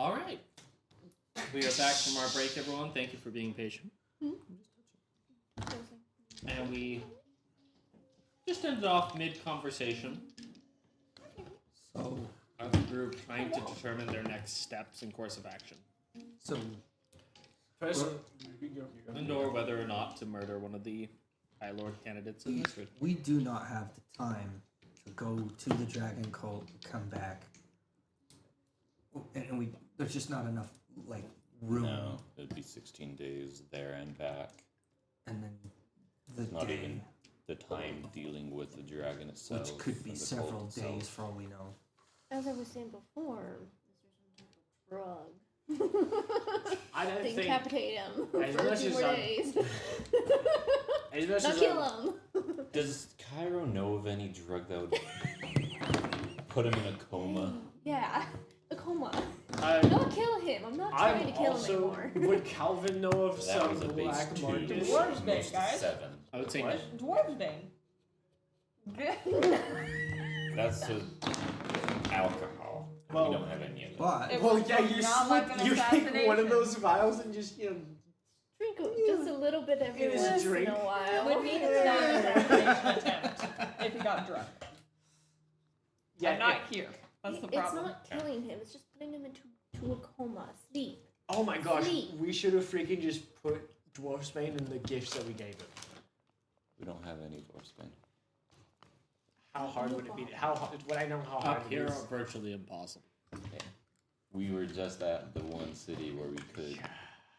All right. We are back from our break, everyone. Thank you for being patient. And we just ended off mid-conversation. So, as a group trying to determine their next steps and course of action. So, and or whether or not to murder one of the High Lord candidates in history. we do not have the time to go to the Dragon Cult, come back, and there's just not enough room. No, it'd be 16 days there and back. And then the Not day, even the time dealing with the dragon itself. which could be and the several cult days itself. for all we know. As I was saying before, is there some type of drug? I don't think. Decapitate him for As a much few as more I'm- days. As much Not as kill I'm- him. Does Cairo know of any drug that would put him in a coma? Yeah, a coma. I- Don't kill him. I'm not trying to kill him anymore. Would Calvin know of That was some a base black 2. market? Dwarves Bane, most guys. 7. I would say What? Dwarves Bane. That's a alcohol. Well- we don't have any of it. But It Well, was yeah, you not like an you take one assassination. of those vials and just Drink just a little bit every It is a once drink. in a It while. would mean it's not an assassination attempt if he got drunk. yeah. I'm not here. That's the It's problem. not killing him. It's just putting him into a coma, sleep. Oh my gosh, Sleep. we should have freaking just put Dwarf Bane in the gifts that we gave him. We don't have any dwarf Bane. How hard would it be? How hard? Would I know how hard up it here is? are virtually impossible. We were just at the one city where we could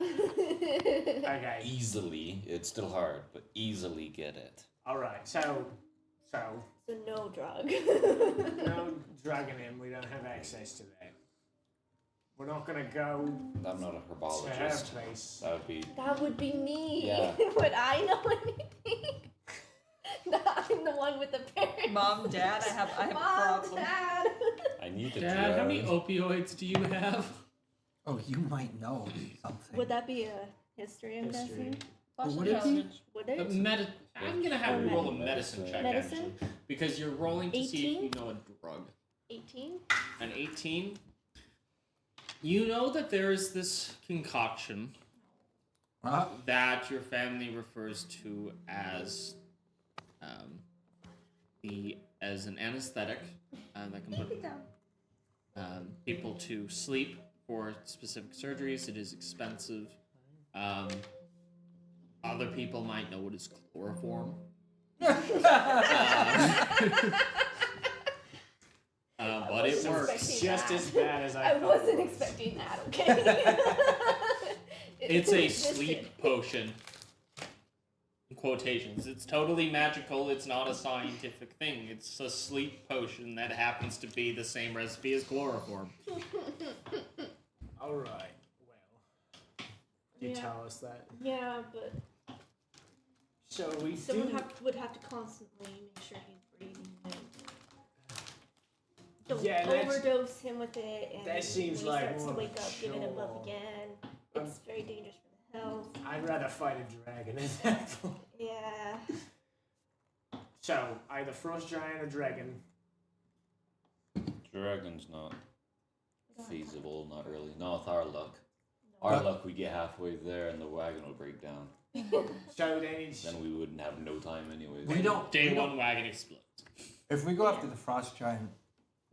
Okay. easily, it's still hard, but easily get it. All right. So So no drug. no drugging him. We don't have access to that. We're not gonna go I'm not a to her herbologist. place. That would be That would be me. Yeah. Would I know anything? I'm the one with the parents. Mom, Dad, I have Mom, problems. Dad. I need the Dad, how many drugs. opioids do you have? oh, you might know something. Would that be a history, I'm History. guessing? Plus Would it be? intelligence. Would it? I'm gonna have you roll a medicine check Medicine? actually, because you're rolling to see if 18? you know a drug. 18? An 18. You know that there is this concoction that your family refers to as as an anesthetic that can put people to sleep for specific surgeries. It is expensive. Other people might know it as chloroform. But it works. expecting Just that. as bad as I I thought. wasn't it was. expecting that, okay? It's a existed. sleep potion. In quotations. It's totally magical. It's not a scientific thing. It's a sleep potion that happens to be the same recipe as chloroform. All right. Well, you Yeah. tell us that. Yeah, but So we someone do. would have to constantly make sure he's breathing and don't Yeah, that's- overdose him with it, and that seems when he like starts to more wake up, giving him up sure. again. It's very dangerous for the health. I'd rather fight a dragon at that point. Yeah. So either frost giant or dragon. Dragon's not feasible, not really. No, with our luck. Our luck, we get halfway there and the wagon will break down. So then it's Then we wouldn't have no time anyways. We don't. Day we don't- one wagon explodes. If we go after the frost giant,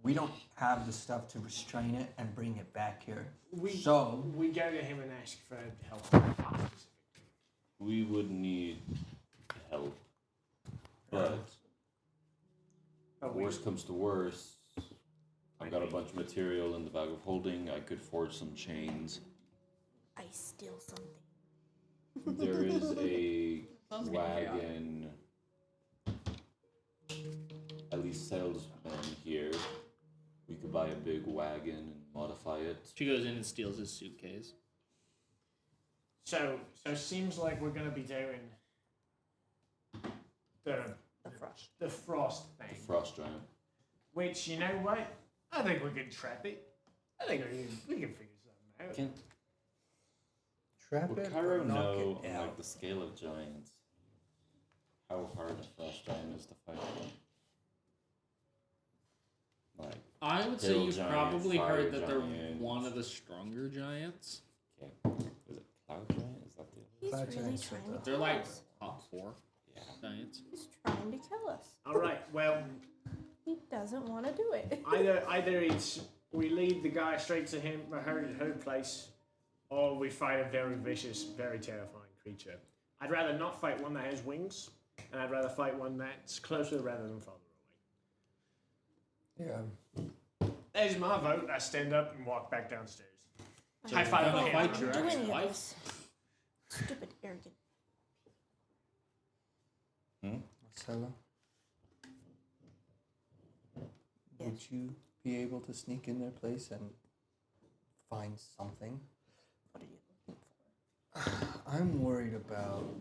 we don't have the stuff to restrain it and bring it back here. we So we go to him and ask for help. We would need help. But But we, worst comes to worst, I've got a bunch of material in the bag of holding. I could forge some chains. I steal something. There is a Sounds good, yeah. wagon, at least salesman here. We could buy a big wagon and modify it. She goes in and steals his suitcase. so it seems like we're gonna be doing the The frost. the frost The thing. frost giant. Which, you know what? I think we can trap it. I think we can figure something out. Can trap would it. Cairo or knock know it on out. like the scale of giants how hard a frost giant is to fight? Like I would say Hill you've giant, probably fire heard that they're giant. one of the stronger giants. Okay. Is it Cloud Giant? Is that the other? He's Cloud really giants are trying to the- They're kill like us. top 4 Yeah. giants. He's trying to kill us. All right. Well, He doesn't want to do it. either it's we lead the guy straight to her place, or we fight a very vicious, very terrifying creature. I'd rather not fight one that has wings, and I'd rather fight one that's closer rather than farther away. Yeah. There's my vote. I stand up and walk back downstairs. So High you're five gonna my fight hands your around. Do any of ex-wife? this. Stupid, arrogant. Marcella, would you be able to sneak in their place and find something? What are you looking for? I'm worried about.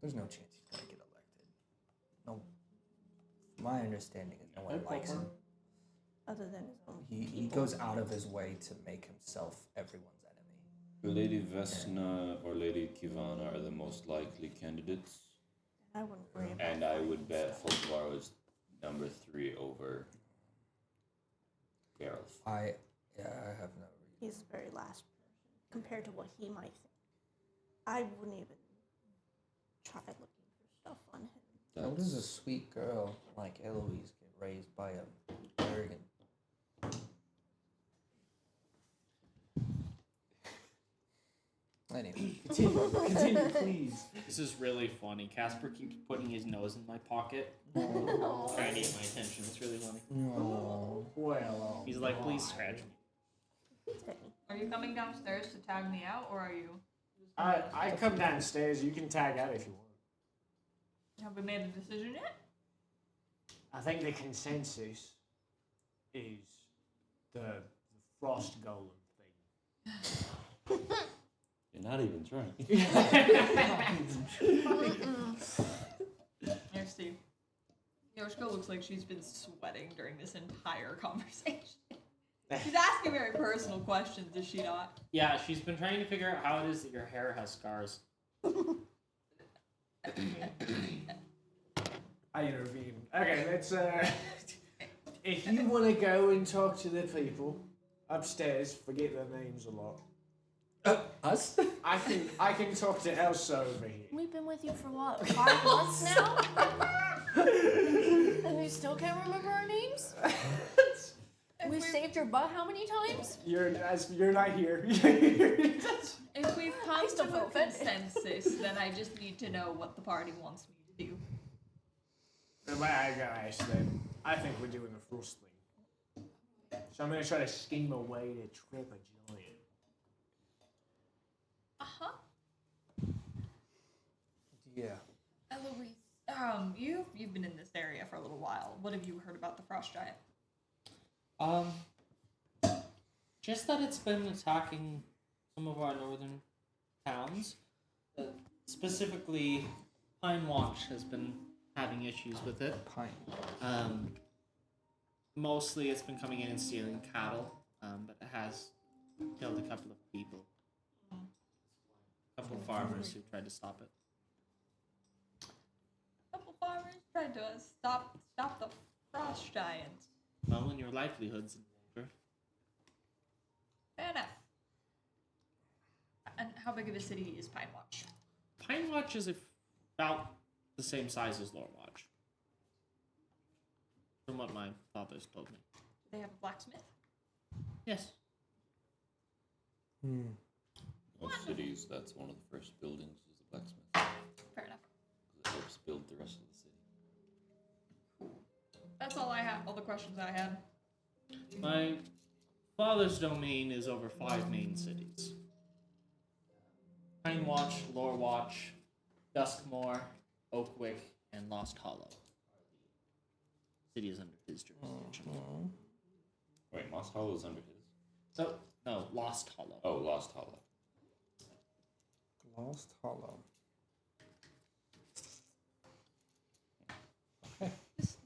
There's no chance he's gonna get elected. No. My understanding is no one likes him. Other than his own He people. goes out of his way to make himself everyone's enemy. Lady Vesna or Lady Kivana are the most likely candidates, I wouldn't worry about and I would bet Folkvar was number 3 over Geralt. I have no reason. He's the very last person compared to what he might think. I wouldn't even try looking for stuff on him. How does a sweet girl like Eloise get raised by a arrogant? Anyway, Continue, please. This is really funny. Casper keeps putting his nose in my pocket, Oh. trying to get my attention. It's really funny. no. Well, He's like, please scratch me. Please hit me. Are you coming downstairs to tag me out, or are you? I come downstairs. You can tag out if you want. Have we made a decision yet? I think the consensus is the frost golem thing. You're not even trying. Here, Steve. Yoshiko looks like she's been sweating during this entire conversation. She's asking very personal questions, is she not? Yeah, she's been trying to figure out how it is that your hair has scars. I intervene. Okay, let's. If you want to go and talk to the people upstairs, forget their names a lot. Us? I can talk to Elsa over here. We've been with you for what, 5 months now? And you still can't remember our names? We saved your butt how many times? You're not here. If we've come still to feel a offended. consensus, then I just need to know what the party wants me to do. I gotta ask them. I think we're doing the frost thing. So I'm gonna try to scheme a way to trip a giant. Uh-huh. Yeah. Eloise, you've been in this area for a little while. What have you heard about the frost giant? Just that it's been attacking some of our northern towns. Specifically, Pine Watch has been having issues with it. Pine. Mostly it's been coming in and stealing cattle, but it has killed a couple of people. A couple of farmers who tried to stop it. A couple farmers tried to stop the frost giant. Well, when your livelihood's in danger. Fair enough. And how big of a city is Pine Watch? Pine Watch is about the same size as Lore Watch. From what my father's told me. Do they have a blacksmith? Yes. Most cities, that's one of the first buildings is a blacksmith. Fair enough. 'Cause it helps build the rest of the city. That's all I have. All the questions I had. My father's domain is over 5 main cities. Pine Watch, Lore Watch, Duskmoor, Oakwick, and Lost Hollow. City is under his jurisdiction. Wait, Moss Hollow is under his. So, no, Lost Hollow. Oh, Lost Hollow. Lost Hollow.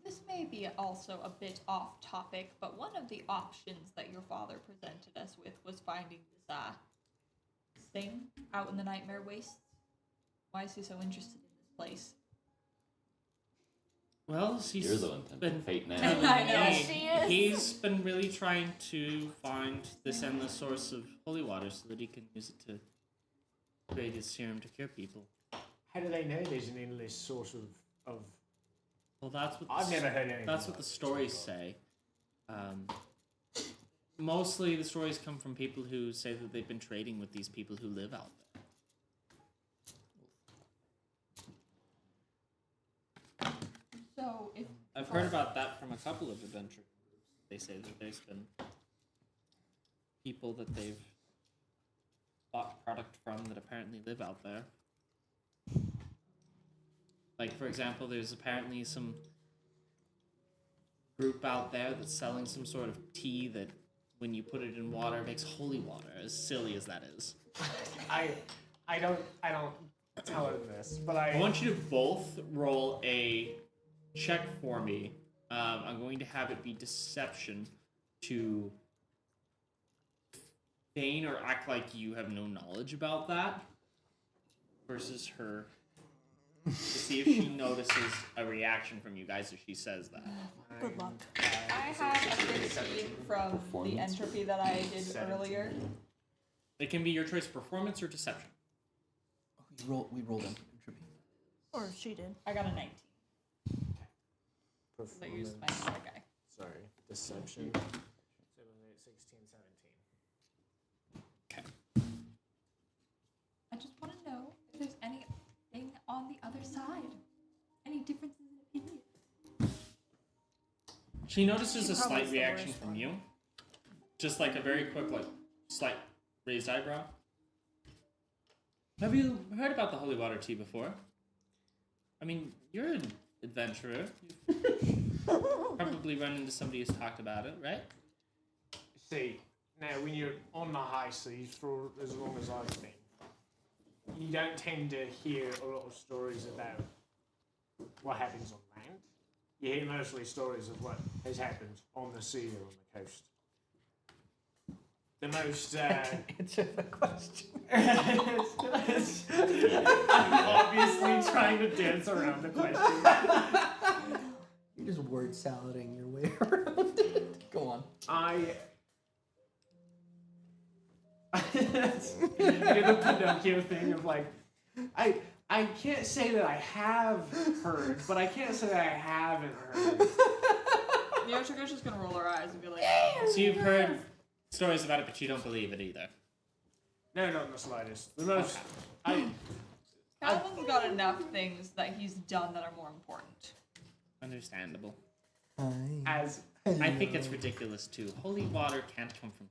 This may be also a bit off topic, but one of the options that your father presented us with was finding this thing out in the Nightmare Wastes. Why is he so interested in this place? Well, he's You're the one tempting been fate now. I know. he- she is. He's been really trying to find this endless source of holy water so that he can use it to create his serum to cure people. How do they know there's an endless source of Well, that's what I've never heard anything. that's what like the this stories before. say. Mostly, the stories come from people who say that they've been trading with these people who live out there. So if I've heard about that from a couple of adventure groups. They say that there's been people that they've bought product from that apparently live out there. Like, for example, there's apparently some group out there that's selling some sort of tea that, when you put it in water, makes holy water. As silly as that is. I don't tell her this, but I want you to both roll a check for me. I'm going to have it be deception to feign or act like you have no knowledge about that versus her to see if she notices a reaction from you guys if she says that. Good luck. I have a 15 from the Performance. entropy that I did 17. earlier. It can be your choice, performance or deception. We rolled entropy. Or she did. I got a 19. I used my performance. other guy. Sorry, deception. 7, 8, 16, 17. Okay. I just want to know if there's anything on the other side. Any differences in opinion? She notices She a probably slight is the reaction worst from one. you. Just like a very quick, like, slight raised eyebrow. Have you heard about the holy water tea before? I mean, you're an adventurer. You've probably run into somebody who's talked about it, right? See, now when you're on the high seas for as long as I've been, you don't tend to hear a lot of stories about what happens on land. You hear mostly stories of what has happened on the sea or on the coast. The most Answer the question. I'm obviously trying to dance around the question. You're just word salading your way around it. Go on. I do the Pinocchio thing of like, I can't say that I have heard, but I can't say that I haven't heard. Yoshiko's just gonna roll her eyes and be like, So you've heard stories about it, but you don't believe it either. No, not in the slightest. The most, Calvin's got enough things that he's done that are more important. Understandable. as I think it's ridiculous too. Holy water can't come from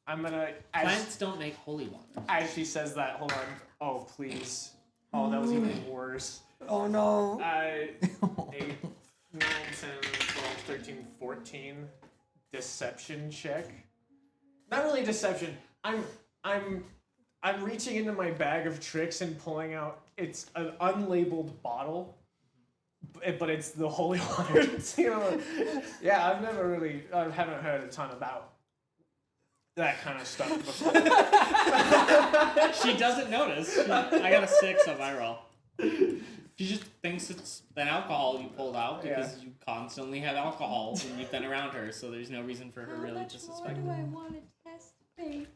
I'm gonna, plants. Don't make holy water. as she says that, hold on. Oh, please. Oh, that was even worse. Oh no. 8, 9, 10, 12, 13, 14. Deception check. Not really deception. I'm reaching into my bag of tricks and pulling out. It's an unlabeled bottle, but it's the holy water. You know, yeah. I haven't heard a ton about that kind of stuff before. She doesn't notice. I got a 6 on my roll. She just thinks it's an alcohol you pulled out because you constantly have alcohol when you've been around her, so there's no reason for her How really much to more suspect. do I want to test fate?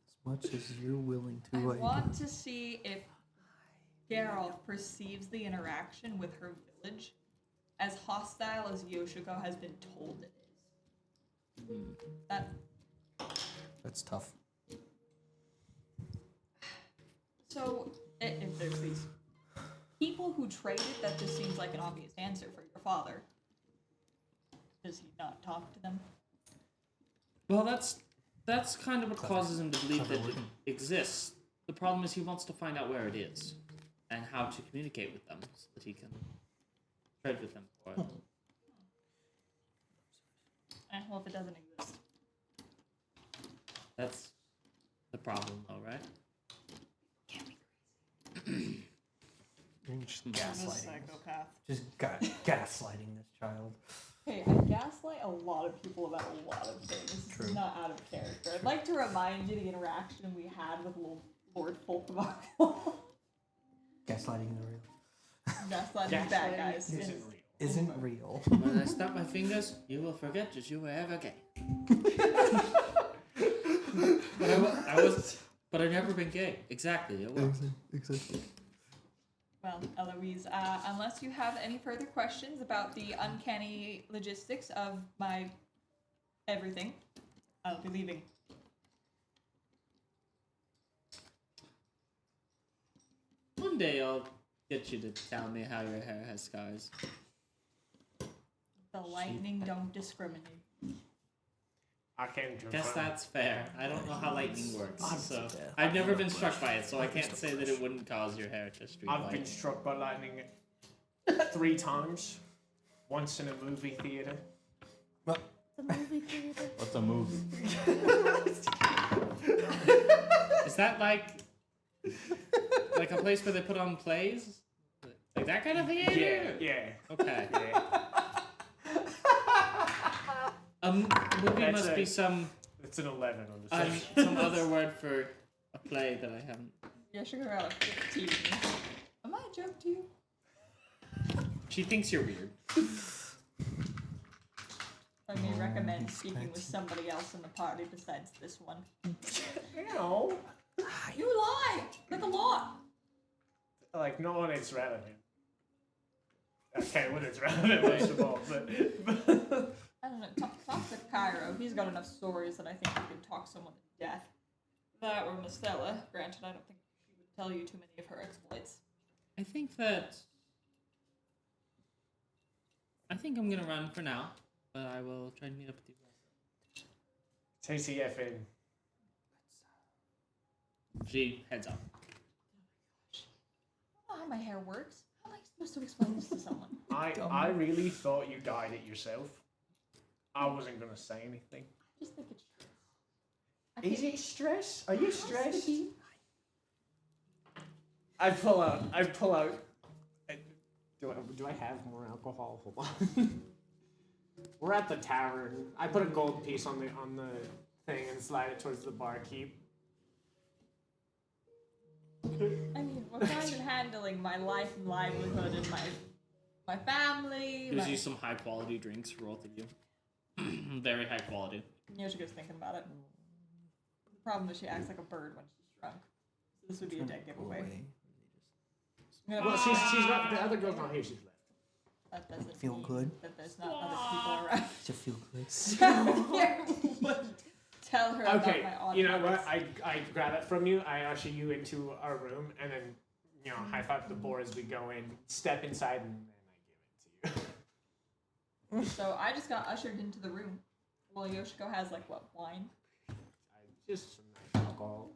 As much as you're willing I to. want to see if Geralt perceives the interaction with her village as hostile as Yoshiko has been told it is. That That's tough. so if there's these people who traded, that just seems like an obvious answer for your father. Does he not talk to them? Well, that's kind of what causes him to believe that it exists. The problem is he wants to find out where it is and how to communicate with them so that he can trade with them for it. Well, if it doesn't exist. That's the problem, though, right? You're just I'm a gaslighting. psychopath. Just gaslighting this child. Hey, I gaslight a lot of people about a lot of things. This True. is not out of character. I'd like to remind you the interaction we had with Lord Folkvar. Gaslighting the real. Gaslighting bad guys. Isn't real. isn't real. When I snap my fingers, you will forget that you were ever gay. But I've never been gay. Exactly. It was. Exactly. Well, Eloise, unless you have any further questions about the uncanny logistics of my everything, I'll be leaving. One day I'll get you to tell me how your hair has scars. The lightning don't discriminate. I can't Guess confirm. that's fair. I don't know how lightning works, so I've never been struck by it, so I can't say that it wouldn't cause your hair to streak I've been white. struck by lightning 3 times. Once in a movie theater. The movie theater. What's a movie? Is that like a place where they put on plays? Like that kind of theater? Yeah. Okay. Yeah. A movie That's must be some It's an 11 on the second. some other word for a play that I haven't. Yeah, sugar out of 15. Am I a joke to you? She thinks you're weird. I may recommend speaking with somebody else in the party besides this one. No. You lie! Like a lot! Like, not when it's relevant. Okay, when it's relevant, most of all, but I don't know, talk to Cairo. He's got enough stories that I think he could talk someone to death. That or Mistella. Granted, I don't think she would tell you too many of her exploits. I think I'm gonna run for now, but I will try to meet up with you guys. TTF in. She heads up. I don't know how my hair works. How am I supposed to explain this to someone? I really thought you dyed it yourself. I wasn't gonna say anything. I just think it's true. Is it stress? Are you stressed? Sticky. I pull out. Do I have more alcohol? Hold on. We're at the tavern. I put a gold piece on the thing and slide it towards the barkeep. I mean, we're kind of handling my life and livelihood and my family. Gives my... you some high quality drinks for both of you. Very high quality. Yoshigo's thinking about it. The problem is she acts like a bird when she's drunk. So this would be a dead giveaway. Well, she's not. The other girl's not here. She's left. That doesn't Feel mean good? that there's not other people around. To feel good. Tell her Okay, about my odd you know habits. what? I grab it from you. I usher you into our room, and then high five the board as we go in. Step inside, and then I give it to you. So I just got ushered into the room. Well, Yoshiko has like what, wine? Just some nice alcohol.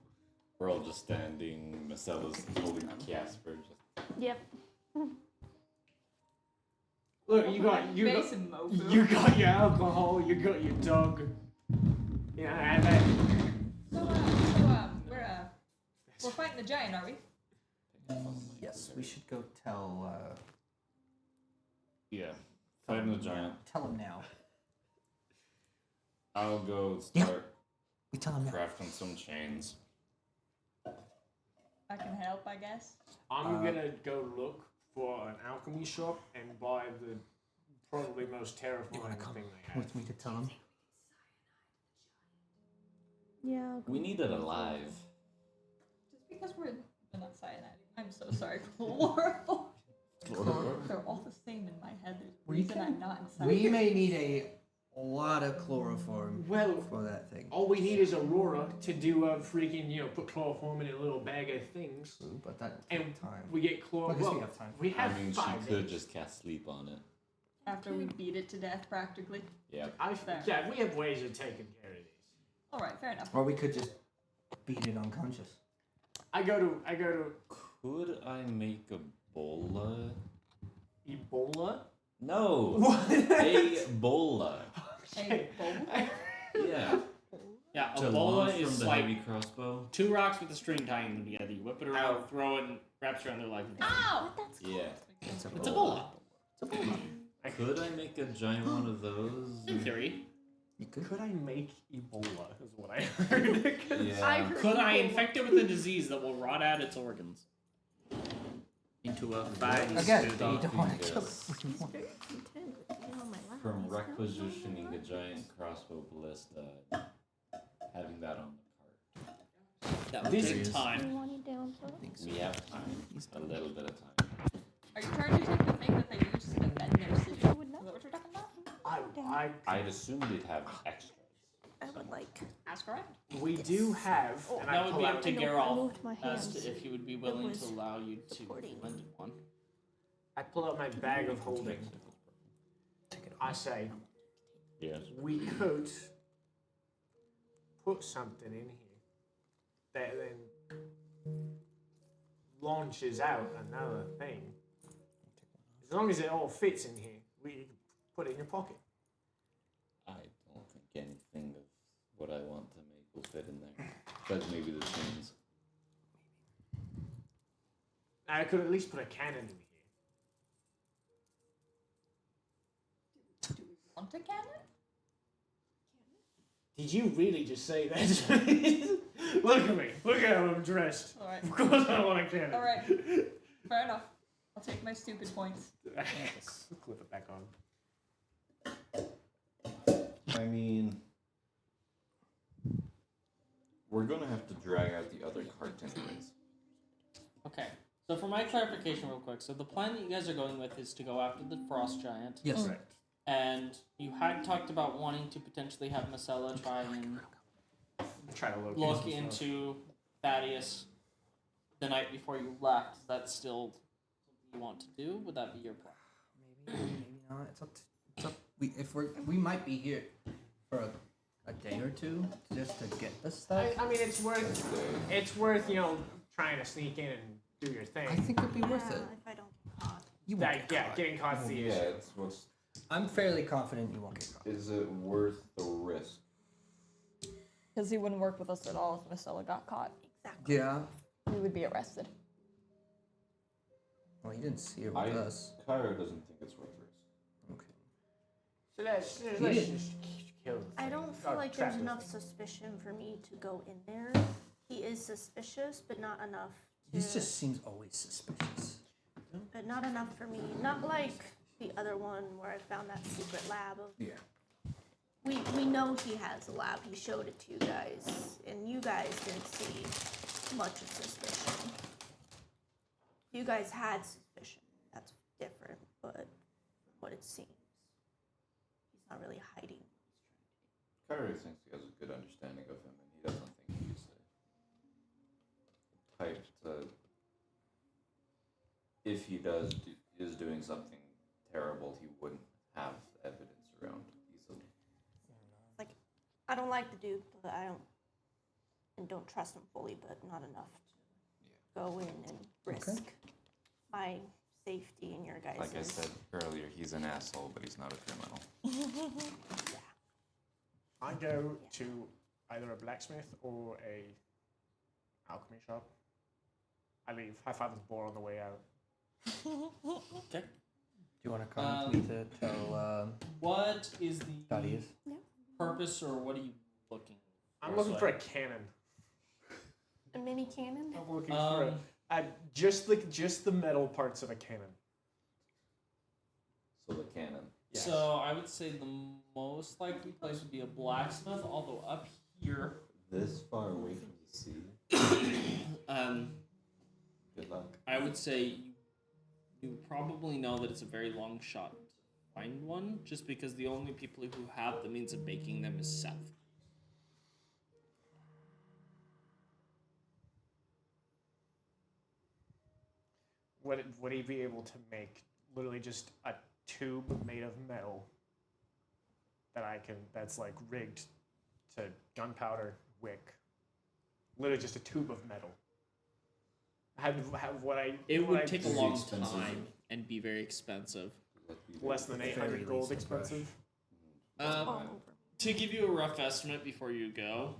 We're all just standing. Marcella's holding Casper. Just Yep. Look, you got Face and Mofu. you got your alcohol. You got your dog. Yeah, and then We're fighting the giant, are we? Yes, we should go tell. yeah, fighting the giant. Tell him now. I'll go Yeah. start We tell him now. crafting some chains. I can help, I guess. I'm gonna go look for an alchemy shop and buy the probably most terrifying wanna come thing they have. with me to tell him? Yeah. We need it alive. Just because we're not cyanide. I'm so sorry. Chlorophyll. They're all the same in my head. There's a We reason can- I'm not inside. We may need a lot of chloroform Well, for that thing. all we need is Aurora to do a freaking put chloroform in a little bag of things, True, but that and time. we get Well, I guess we chloroform. have time. We have I mean, she 5 could days. just cast sleep on it. After we beat it to death, practically. Yeah. Fair. Yeah, we have ways of taking care of these. All right, fair enough. Or we could just beat it unconscious. I go to Could I make a bola? Ebola. No. What? A bola. Hey, bowl? Yeah. Yeah, a To bola launch is from the like heavy crossbow. 2 rocks with a string tying them together. You whip it around, throw it, and wraps around their leg. Ow! That's Yeah. It's a bola. It's a bola. Could I make a giant one of those? In theory. You could. Could I make Ebola? Is what I heard. Yeah. Could I infect it with a disease that will rot out its organs? into a Bang. phase Again, to you the- don't want to kill it. He's very content with being on my lap. From He's not requisitioning a really giant crossbow ballista, having that on the That would This take is- time. You want it down, so? cart. We have time. A little bit of time. Are you trying to take the thing that they use to defend their city? Is I would that not. what you're talking about? I'd assume they'd have extras. I would like. Ask around. We do have. Oh, and I That would pull be out- up to I know, I Geralt moved my as hands. to if he would be willing was to allow you to supporting. lend one. I pull out my bag of holding. I say, Yes. we could put something in here that then launches out another thing. As long as it all fits in here, we can put it in your pocket. I don't think anything of what I want to make will fit in there. But maybe the chains. I could at least put a cannon in here. Do we want a cannon? Did you really just say that? Look at me. Look at how I'm dressed. Alright. Of course I want a cannon. Alright. Fair enough. I'll take my stupid points. Clip it back on. I mean, we're gonna have to drag out the other cart anyways. Okay. So for my clarification real quick, so the plan that you guys are going with is to go after the frost giant. Yes. Right. And you had talked about wanting to potentially have Marcella try and Try to locate look some stuff. into Thaddeus the night before you left. Is that still something you want to do? Would that be your plan? Maybe not. It's up. It's up. We might be here for a day or two just to get the stuff. I mean, it's worth, trying to sneak in and do your thing. I think it'd be worth it. If I don't get caught. You won't That, get yeah, caught. getting caught is the Yeah, issue. it's what's. I'm fairly confident you won't get caught. Is it worth the risk? Because he wouldn't work with us at all if Marcella got caught. Exactly. Yeah. We would be arrested. Well, you didn't see it with us. Cairo doesn't think it's worth risk. Okay. So let's didn't. just kill the I thing. don't Or feel like trap there's the enough thing. suspicion for me to go in there. He is suspicious, but not enough. He just seems always suspicious. But not enough for me. Not like the other one where I found that secret lab. Yeah. We know he has a lab. He showed it to you guys, and you guys didn't see much of suspicion. You guys had suspicion. That's different, but from what it seems, he's not really hiding. Cairo thinks he has a good understanding of him, and he doesn't think he's the type to. If he is doing something terrible, he wouldn't have evidence around easily. I don't like the dude, but I don't trust him fully, but not enough to go in and risk my safety and your guys'. Like I said earlier, he's an asshole, but he's not a criminal. I go to either a blacksmith or a alchemy shop. I leave. High five the boar on the way out. Okay. Do you want to come with me to tell What is the Thaddeus? purpose, or what are you looking for? I'm looking for a cannon. A mini cannon? I'm looking for just the metal parts of a cannon. So the cannon. Yes. So I would say the most likely place would be a blacksmith, although up here, This far away from the sea. Good luck. I would say you probably know that it's a very long shot to find one, just because the only people who have the means of making them is Seth. Would he be able to make literally just a tube made of metal that's like rigged to gunpowder wick? Literally just a tube of metal. It would take a long expensive. time and be very expensive. Less than 800 gold expensive. To give you a rough estimate before you go,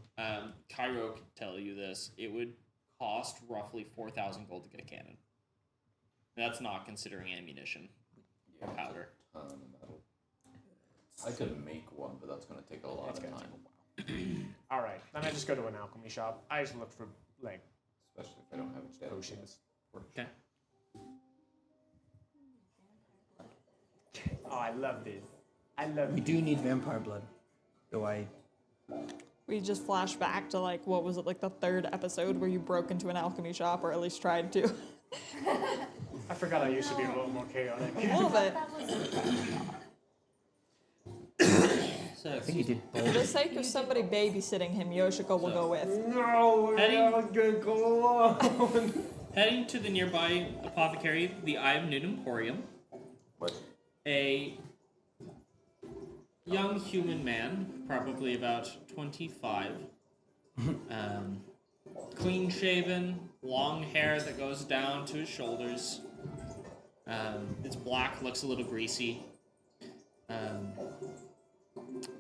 Cairo can tell you this. It would cost roughly 4,000 gold to get a cannon. That's not considering ammunition or powder. Ton of metal. I could make one, but that's gonna take a lot That's of gonna time. All right, then I just go to an alchemy shop. I just look for like Especially if I don't have a dead potions. Okay. Oh, I love this. I love We do need vampire blood. Do I? We just flash back to like what was it, like the third episode where you broke into an alchemy shop, or at least tried to. I forgot I used to be a little more chaotic. A little bit. So, I think you did For both. the sake of somebody babysitting him, Yoshiko will go with. No, we're Heading- not gonna go alone. heading to the nearby apothecary, the Eye of Noon Emporium, What? a young human man, probably about 25, clean shaven, long hair that goes down to his shoulders. It's black, looks a little greasy.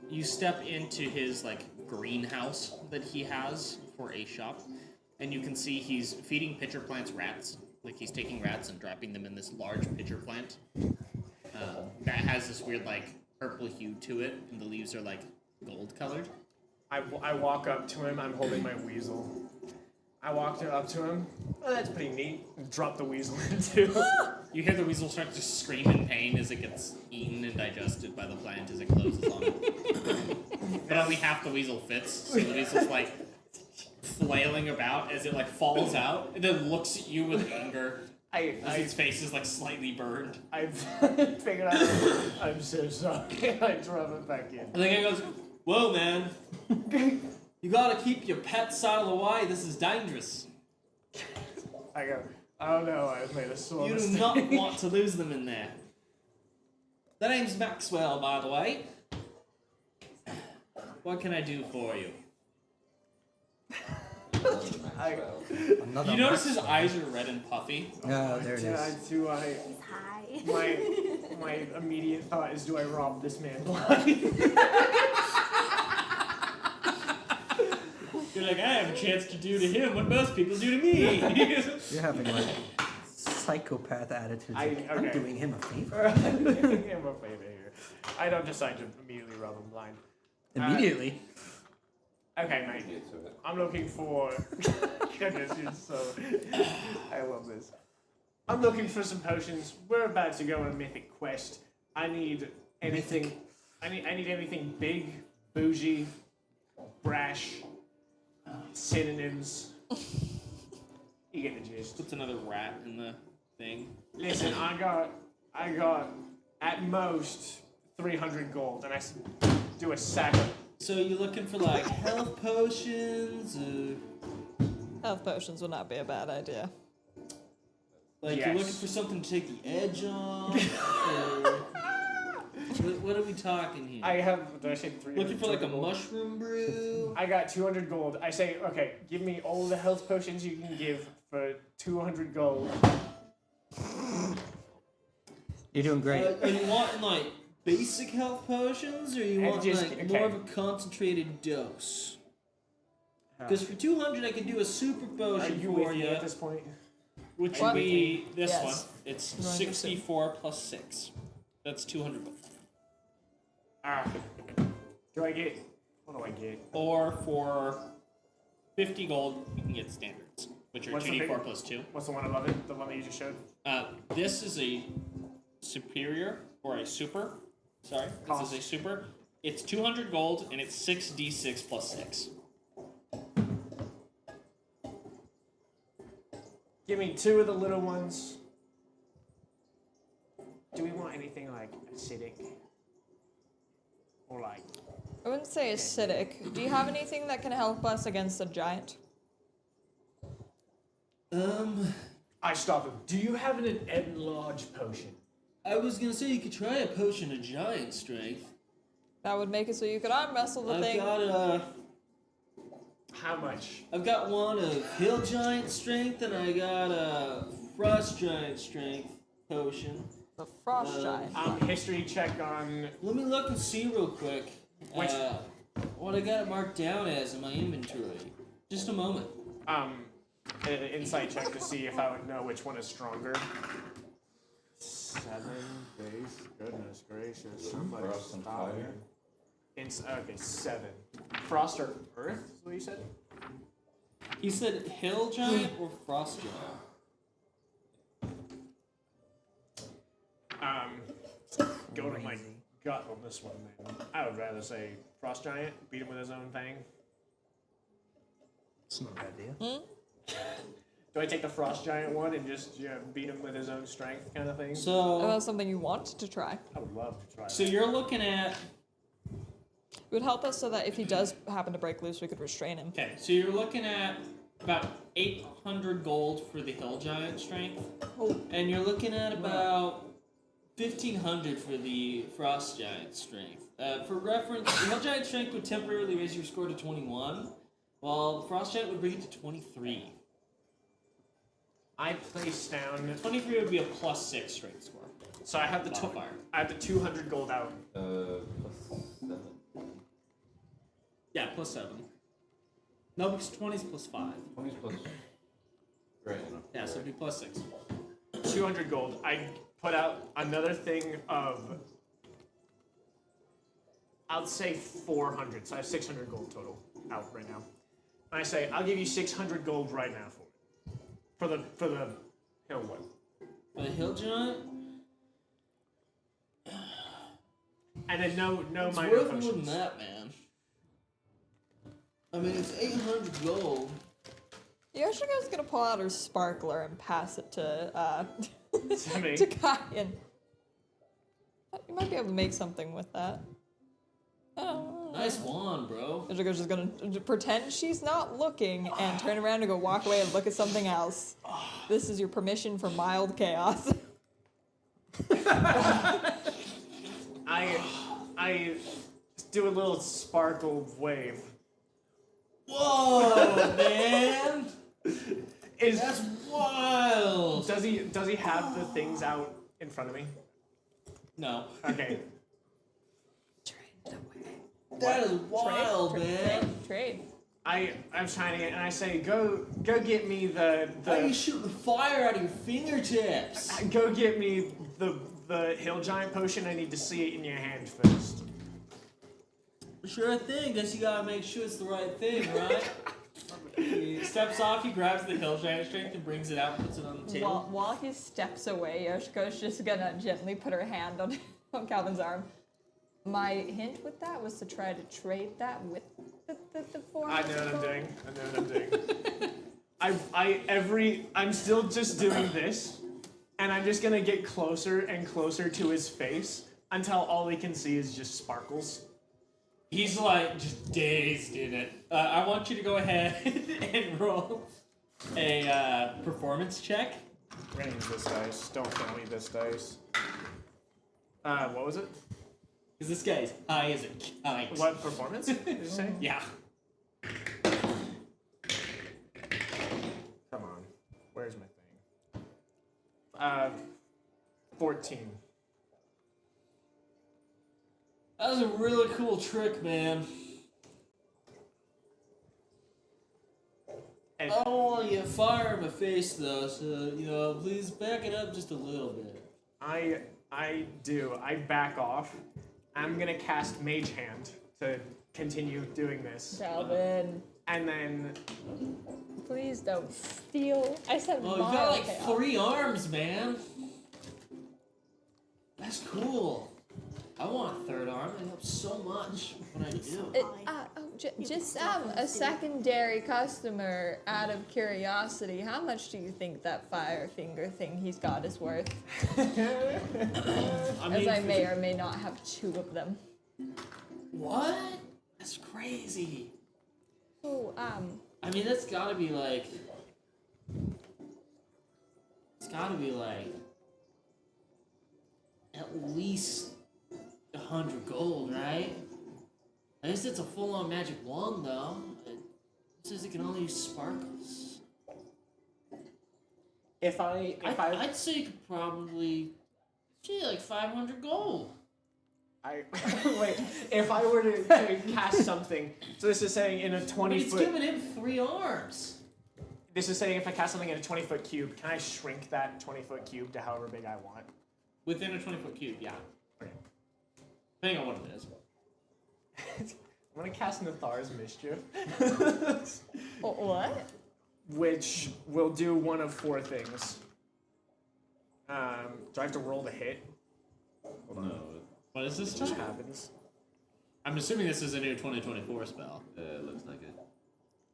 You step into his like greenhouse that he has for a shop, and you can see he's feeding pitcher plants rats. Like he's taking rats and dropping them in this large pitcher plant that has this weird like purple hue to it, and the leaves are like gold colored. I walk up to him. I'm holding my weasel. I walked up to him. Oh, that's pretty neat. Drop the weasel into. You hear the weasel start to scream in pain as it gets eaten and digested by the plant as it closes on it. But only half the weasel fits, so the weasel's like flailing about as it like falls out and then looks at you with anger as its face is like slightly burned. I figured out. I'm so sorry. I drop it back in. And the guy goes, "Whoa, man. You gotta keep your pets out of the way. This is dangerous. I go. Oh no, I've made a sore You do mistake. not want to lose them in there. The name's Maxwell, by the way. What can I do for you?" Another You notice his Maxwell. eyes are red and puffy. Oh, there it is. Do I? Hi. My immediate thought is, do I rob this man blind? You're like, I have a chance to do to him what most people do to me. You're having like psychopath attitudes. I'm I'm doing him a favor. I'm a favor here. I don't decide to immediately rob him blind. Immediately. Okay, mate. Get to it. I'm looking for. Goodness, you're so. I love this. I'm looking for some potions. We're about to go on a mythic quest. I need anything. I need anything big, bougie, brash, synonyms. You get the gist. Puts another rat in the thing. Listen, I got at most 300 gold, and I do a sack of. So you're looking for like health potions, Health potions would not be a bad idea. like Yes. you're looking for something to take the edge off. Or what are we talking here? I have. Did I say 300? Looking for like a gold? mushroom brew. I got 200 gold. I say, okay, give me all the health potions you can give for 200 gold. You're doing great. Are you wanting like basic health potions, or you And want just- like okay. more of a concentrated dose? Because for 200, I can do a super Are potion you for with me you, at this point? which What? would be this Yes. one. It's You wanna do 64 plus 6. That's 200 gold. Ah. Do I get? What do I get? Or for 50 gold, you can get standards, which are What's the 2d4 big- plus 2. What's the one above it? The one that you just showed? This is a superior, or a super. Sorry, this Cost. is a super. It's 200 gold, and it's 6d6 plus 6. Give me 2 of the little ones. Do we want anything like acidic? Or like. I wouldn't say acidic. Do you have anything that can help us against a giant? I stop him. Do you have an enlarged potion? I was gonna say you could try a potion of giant strength. That would make it so you could arm wrestle the thing. How much? I've got one of hill giant strength, and I got a frost giant strength potion. The frost giant. History check on. Let me look and see real quick. Which- What I got it marked down as in my inventory. Just a moment. An insight check to see if I would know which one is stronger. 7 base. Goodness gracious. Somebody Frost and stop fire. me. Okay, 7. Frost or earth? Is what you said? He said hill giant or frost giant. go to my Crazy. gut on this one, man. I would rather say Frost Giant, beat him with his own thing. It's not a bad idea. Do I take the Frost Giant one and just beat him with his own strength kind of thing? So That's something you want to try. I would love to try so that. you're looking at It would help us so that if he does happen to break loose, we could restrain him. okay. So you're looking at about 800 gold for the Hill Giant strength, and you're looking at about 1,500 for the Frost Giant strength. For reference, the Hill Giant strength would temporarily raise your score to 21, while the Frost Giant would bring it to 23. I place down. 23 would be a +6 strength score. So I have the Modifier. I have the 200 gold out. +7. Yeah, +7. No, because 20 is +5. 20 plus. Right. Yeah, so it'd be +6. 200 gold. I put out another thing of. I'll say 400. So I have 600 gold total out right now. And I say I'll give you 600 gold right now for it. For the hill one. For the Hill Giant, And then no it's minor worth more than potions. that, man. I mean, it's 800 gold. Yoshiko's gonna pull out her sparkler and pass it to Sammy. to Kyan. You might be able to make something with that. Oh. Nice wand, bro. Yoshiko's just gonna pretend she's not looking and turn around and go walk away and look at something else. This is your permission for mild chaos. I do a little sparkle wave. Whoa, man! Is That's wild! does he have the things out in front of me? No. Okay. That is wild, man. Trade. I'm shining it and I say go get me the How are you shooting fire out of your fingertips? go get me the hill giant potion. I need to see it in your hand first. Sure thing. Guess you gotta make sure it's the right thing, right? He steps off, he grabs the Hill Giant strength and brings it out and puts it on the table. While he steps away, Yoshiko's just gonna gently put her hand on, on Calvin's arm. My hint with that was to try to trade that with the 400. I know what I'm doing. I'm still just doing this, and I'm just gonna get closer and closer to his face until all he can see is just sparkles. He's like just dazed in it. I want you to go ahead and roll a performance check. We're gonna use this dice. Don't tell me this dice. What was it? Because this guy's high as a kite. What performance did you say? Yeah. Come on. Where's my thing? 14. That was a really cool trick, man. And I don't want to get fire in my face, though, so, please back it up just a little bit. I do. I back off. I'm gonna cast Mage Hand to continue doing this. Calvin, And then please don't steal. I said Oh, you mild got like chaos. 3 arms, man. That's cool. I want a third arm. It helps so much when I do. Just a secondary customer, out of curiosity, how much do you think that fire finger thing he's got is worth? As I may or may not have 2 of them. What? That's crazy. Oh, I mean, that's gotta be like. It's gotta be like. At least 100 gold, right? I guess it's a full-on magic wand, though. It says it can only use sparkles. I'd say you could probably. Like 500 gold. Wait, if I were to cast something, so this is saying in a 20 It's foot. giving him 3 arms. This is saying if I cast something in a 20-foot cube, can I shrink that 20-foot cube to however big I want? Within a 20-foot cube, yeah. Okay. Depending on what it is. I'm gonna cast Nathar's Mischief, what? which will do one of 4 things. Do I have to roll the hit? No, What is this? It just happens. I'm assuming this is a new 2024 spell. Looks like it.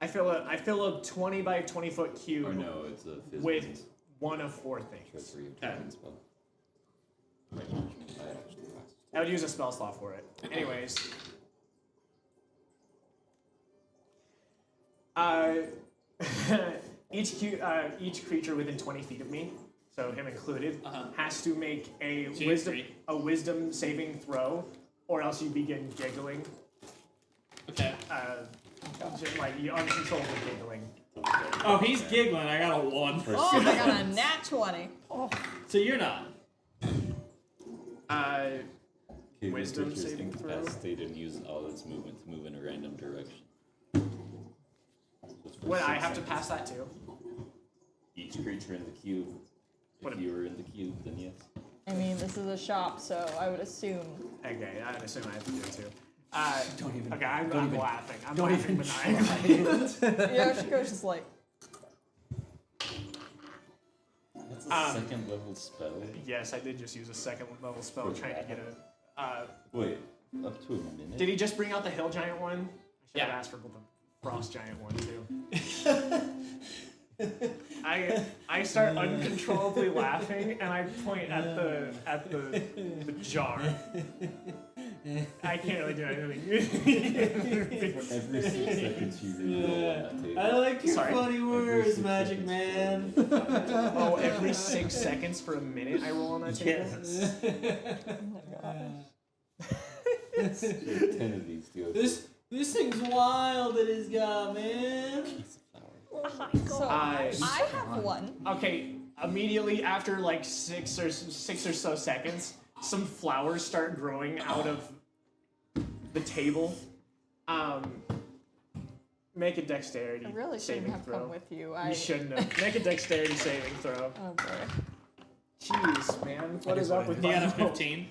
I fill a 20 by 20 foot cube Or no, it's a physical. with one of four things. Treasury of Okay. Dragon spell. I would use a spell slot for it. Anyways. Each creature within 20 feet of me, so him included, has to make a wisdom saving throw, or else you begin giggling. Okay. Just like you uncontrollable giggling. Oh, he's giggling. I got a 1. Oh, I got a nat 20. So you're not. Wisdom Creatures saving throw. incapacitated and use all its movement to move in a random direction. What, I have to pass that too? Each creature in the cube. What If a- you were in the cube, then yes. I mean, this is a shop, so I would assume. Okay, I assume I have to do it too. Don't even. Okay, I'm don't even- laughing. I'm don't laughing even maniacally. Yoshiko's just like, That's a second level spell. Yes, I did just use a second level spell trying to get a. Wait, up to a minute? Did he just bring out the hill giant one? I should have Yeah. asked for the frost giant one too. I start uncontrollably laughing and I point at the jar. I can't really do anything. Every 6 seconds you reroll on that table. like your Sorry? funny words, Magic Man. Oh, every 6 seconds for a minute I roll on that table? Yes. There's 10 of these to go. This thing's wild that he's got, man. Piece of flour. Oh my so god. I have one. Okay, immediately after like six or so seconds, some flowers start growing out of the table. Make a dexterity I really shouldn't saving have throw. come with you. You shouldn't have. Make a dexterity saving throw. Oh boy. Jeez, man, what is up with He had a my 15.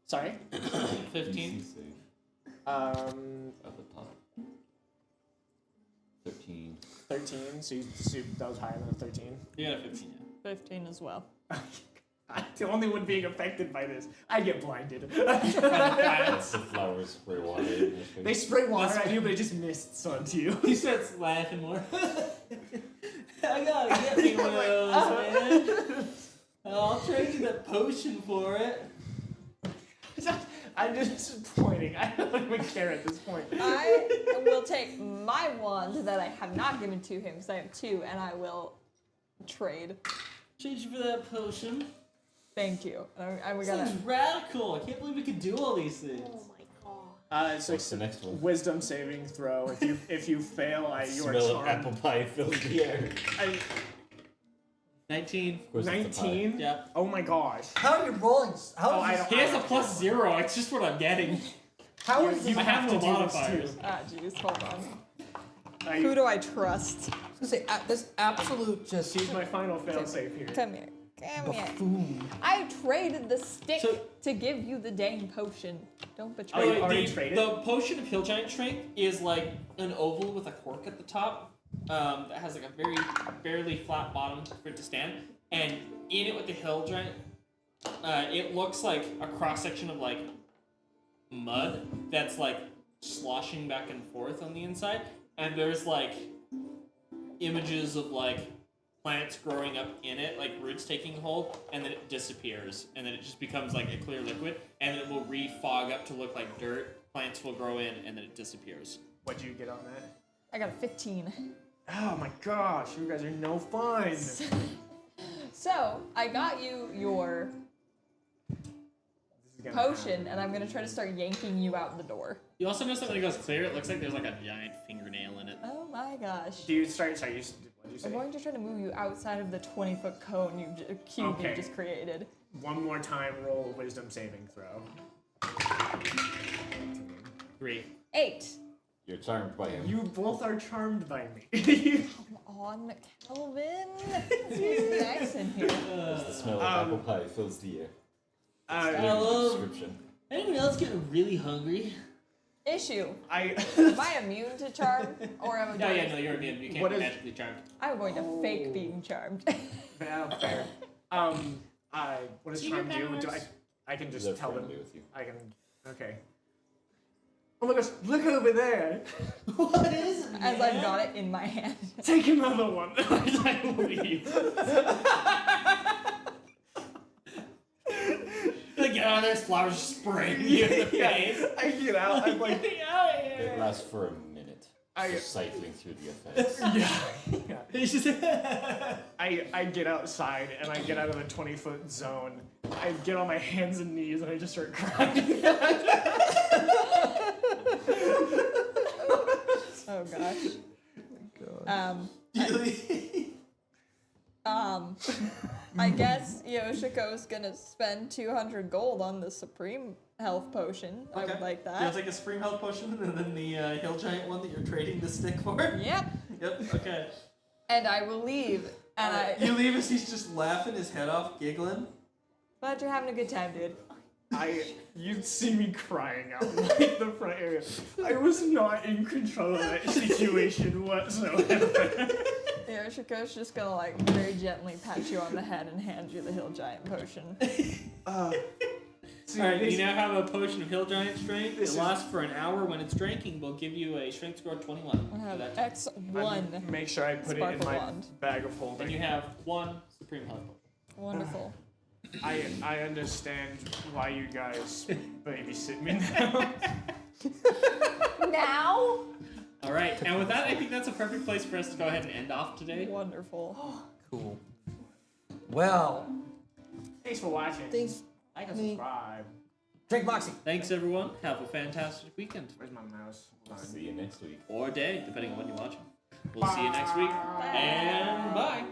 Sorry. 15. DC save. Um, At the top. 13. 13. So that was higher than a 13. He had a 15. 15 as well. I'm the only one being affected by this. I get blinded. That's the flowers spray water in your face. They spray water at you, but it just mists onto you. He starts laughing more. I gotta get me one of those, man. I'll trade you that potion for it. I'm just pointing. I don't even care at this point. I will take my wand that I have not given to him because I have 2, and I will trade. Trade you for that potion. Thank you. And we This gotta. thing's radical. I can't believe we could do all these things. Oh my god. So What's the next one? wisdom saving throw. If you fail, you are Smell of charmed. apple pie fills the air. 19. Of course it's a pie. 19. Yep. Oh my gosh. How are you rolling? How Oh, I is don't- He has a +0. It's just what I'm getting. how is You this? I have no to do this modifiers. too. Ah, jeez, hold on. I- Who do I trust? I was gonna say this absolute just She's my final fail safe here. Come here. Come here. buffoon. I traded the stick So- to give you the dang potion. Don't betray Oh, you me. already traded? The potion of Hill Giant Strength is like an oval with a cork at the top that has like a very barely flat bottom for it to stand. And in it with the Hill Giant, it looks like a cross section of like mud that's like sloshing back and forth on the inside. And there's like images of like plants growing up in it, like roots taking hold, and then it disappears, and then it just becomes like a clear liquid, and then it will re-fog up to look like dirt. Plants will grow in, and then it disappears. What'd you get on that? I got a 15. Oh my gosh, you guys are no fun. So, I got you your This is gonna potion, and I'm gonna try to start yanking you out the door. You also notice that when it goes clear, it looks like there's like a giant fingernail in it. Oh my gosh. Do you start? Sorry, what did you say? I'm going to try to move you outside of the 20-foot cone cube Okay. you just created. One more time, roll a wisdom saving throw. 3. 8. You're charmed by him. You both are charmed by me. Come on, Calvin. Let's be nice in here. The smell of apple pie fills the air. Hello. Description. Anyone else getting really hungry? Issue. I Am I immune to charm? Or am I No, going yeah, no, you're immune. You can't What be is- magically charmed. I'm going to fake being charmed. fair. What does charm do? I can just They're tell them. friendly with you. I can Okay. Oh my gosh, look over there. What is it? As I've got it in my hand. Take another one. I leave. Like, oh, there's flowers spraying you in the face. I get out. I'm like, Get out of here. It lasts for a minute. Just cycling through the effects. yeah. It's just I get outside and I get out of the 20-foot zone. I get on my hands and knees and I just start crying. Oh gosh. I guess Yoshiko's gonna spend 200 gold on the Supreme Health Potion. I would like that. You'll take a Supreme Health Potion and then the Hill Giant one that you're trading the stick for? Yep. Yep, okay. And I will leave. And You leave as he's just laughing his head off, giggling. Glad you're having a good time, dude. You'd see me crying out like the front area. I was not in control of that situation whatsoever. Yoshiko's just gonna like very gently pat you on the head and hand you the Hill Giant Potion. Alright, you now have a potion of Hill Giant Strength. This It is- lasts for an hour. When it's drinking, we'll give you a strength score of 21. I have for that. X1. Make sure I put it in Sparkle my wand. bag of holding. And you have one Supreme Health Potion. Wonderful. I understand why you guys babysit me now. Now? Alright, and with that, I think that's a perfect place for us to go ahead and end off today. Wonderful. Cool. Well, Thanks for watching. thanks. Like and subscribe. Drink Moxie. Thanks, everyone. Have a fantastic weekend. Where's my mouse? Hold on. See you next week. Or day, depending on when you're watching. We'll see you next week. And bye.